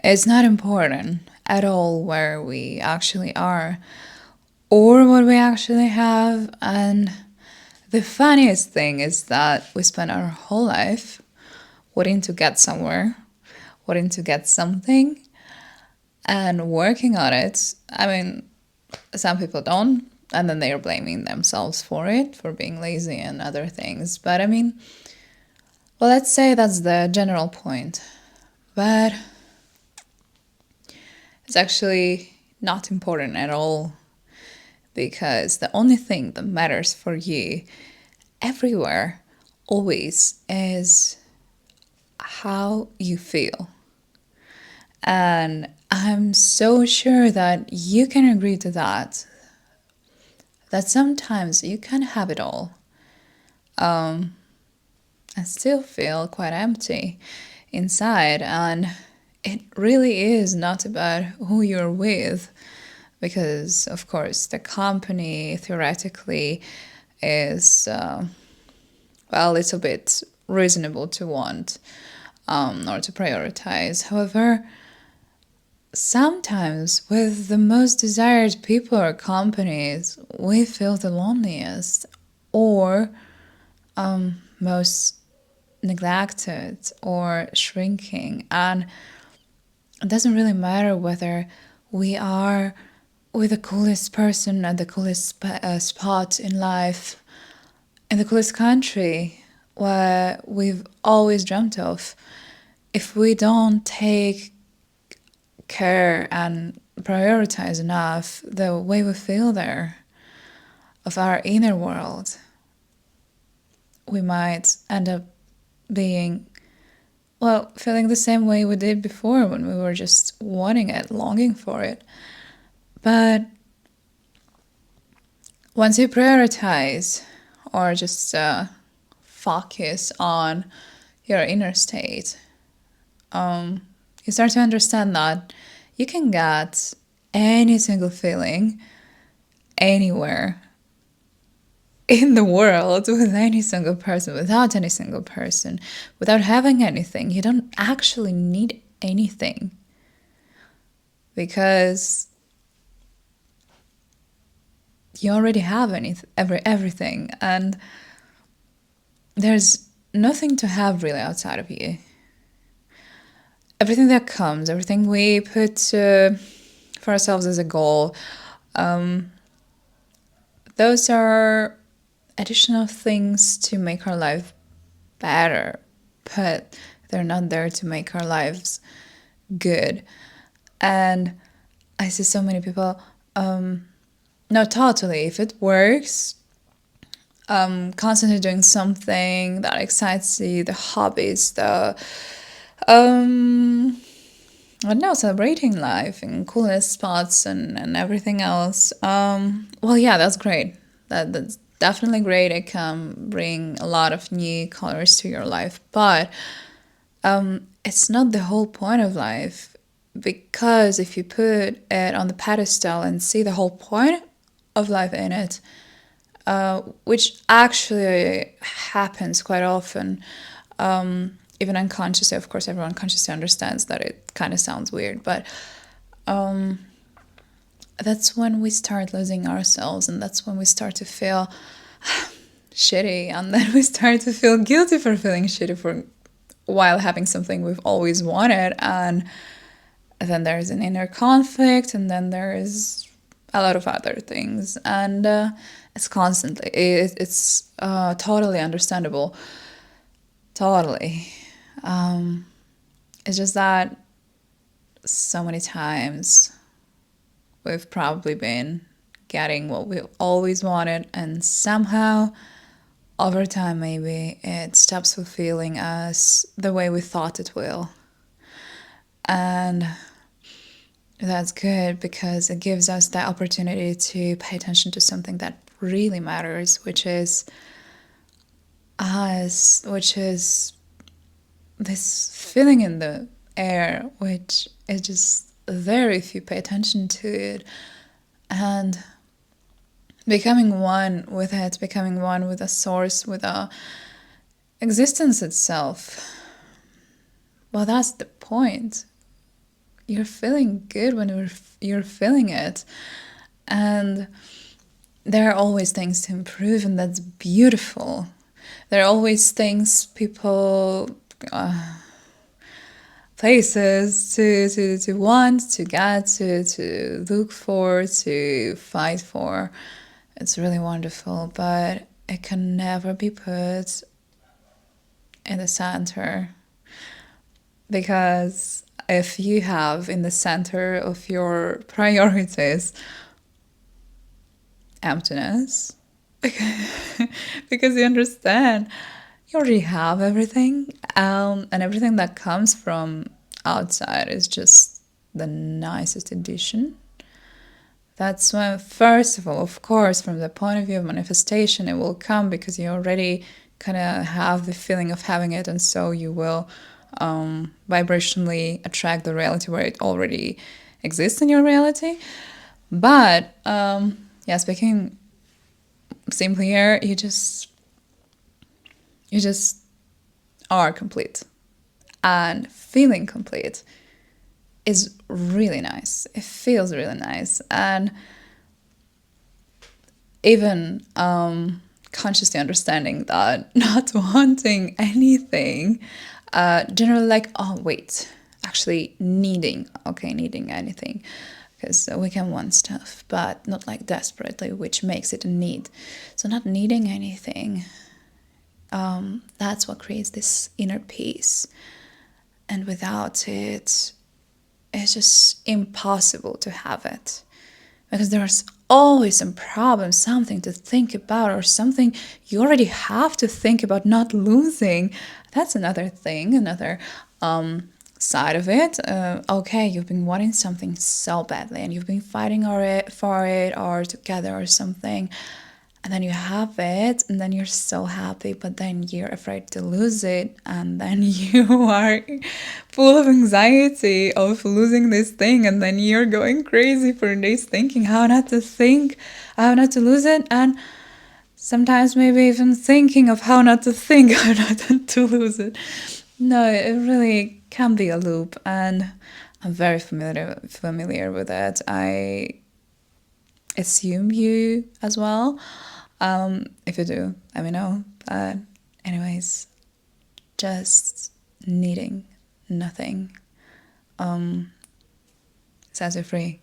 It's not important at all where we actually are or what we actually have. And the funniest thing is that we spend our whole life wanting to get somewhere, wanting to get something, and working on it. I mean, some people don't, and then they are blaming themselves for it, for being lazy and other things. But I mean, well, let's say that's the general point. But it's actually not important at all, because the only thing that matters for you everywhere, always, is how you feel. And I'm so sure that you can agree to that, that sometimes you can have it all and still feel quite empty inside. And it really is not about who you're with, because, of course, the company theoretically is, well, a little bit reasonable to want or to prioritize. However, sometimes with the most desired people or companies, we feel the loneliest or most neglected or shrinking. And it doesn't really matter whether we are with the coolest person at the coolest spot in life, in the coolest country where we've always dreamt of. If we don't take care and prioritize enough the way we feel there, of our inner world, we might end up being, well, feeling the same way we did before when we were just wanting it, longing for it. But once you prioritize or just focus on your inner state, you start to understand that you can get any single feeling anywhere in the world with any single person, without any single person, without having anything. You don't actually need anything, because you already have everything, and there's nothing to have really outside of you. Everything that comes, everything we put for ourselves as a goal, those are additional things to make our life better, but they're not there to make our lives good. And I see so many people, no, totally, if it works, constantly doing something that excites you, the hobbies, the I don't know, celebrating life in coolest spots and everything else. Well, yeah, that's great. That's definitely great. It can bring a lot of new colors to your life, but it's not the whole point of life. Because if you put it on the pedestal and see the whole point of life in it, which actually happens quite often, even unconsciously. Of course, everyone consciously understands that it kind of sounds weird, but that's when we start losing ourselves, and that's when we start to feel shitty, and then we start to feel guilty for feeling shitty for while having something we've always wanted. And then there's an inner conflict, and then there is a lot of other things, and it's constantly, it's totally understandable, totally. It's just that so many times we've probably been getting what we always wanted, and somehow over time maybe it stops fulfilling us the way we thought it will. And that's good, because it gives us the opportunity to pay attention to something that really matters, which is us, which is this feeling in the air, which is just there if you pay attention to it, and becoming one with it, becoming one with the source, with the existence itself. Well, that's the point. you're feeling good when you're feeling it. And there are always things to improve, and that's beautiful. There are always things, people, places to want, to get, to look for, to fight for. It's really wonderful, but it can never be put in the center. Because if you have in the center of your priorities emptiness, because you understand you already have everything, and everything that comes from outside is just the nicest addition. That's when, first of all, of course, from the point of view of manifestation, it will come because you already kind of have the feeling of having it, and so you will vibrationally attract the reality where it already exists in your reality. But yeah, speaking simply here, you just are complete, and feeling complete is really nice. It feels really nice, and even consciously understanding that not wanting anything, generally like, oh wait, actually needing anything, because we can want stuff, but not like desperately, which makes it a need. So not needing anything, that's what creates this inner peace. And without it, it's just impossible to have it. Because there's always some problem, something to think about, or something you already have to think about not losing. That's another thing, another side of it. Okay, you've been wanting something so badly, and you've been fighting for it or together or something, and then you have it, and then you're so happy, but then you're afraid to lose it, and then you are full of anxiety of losing this thing, and then you're going crazy for days thinking how not to think, how not to lose it, and sometimes maybe even thinking of how not to think, how not to lose it. No, it really can be a loop, and I'm very familiar with it. I assume you as well. If you do, let me know. But anyways, just needing nothing sets you free.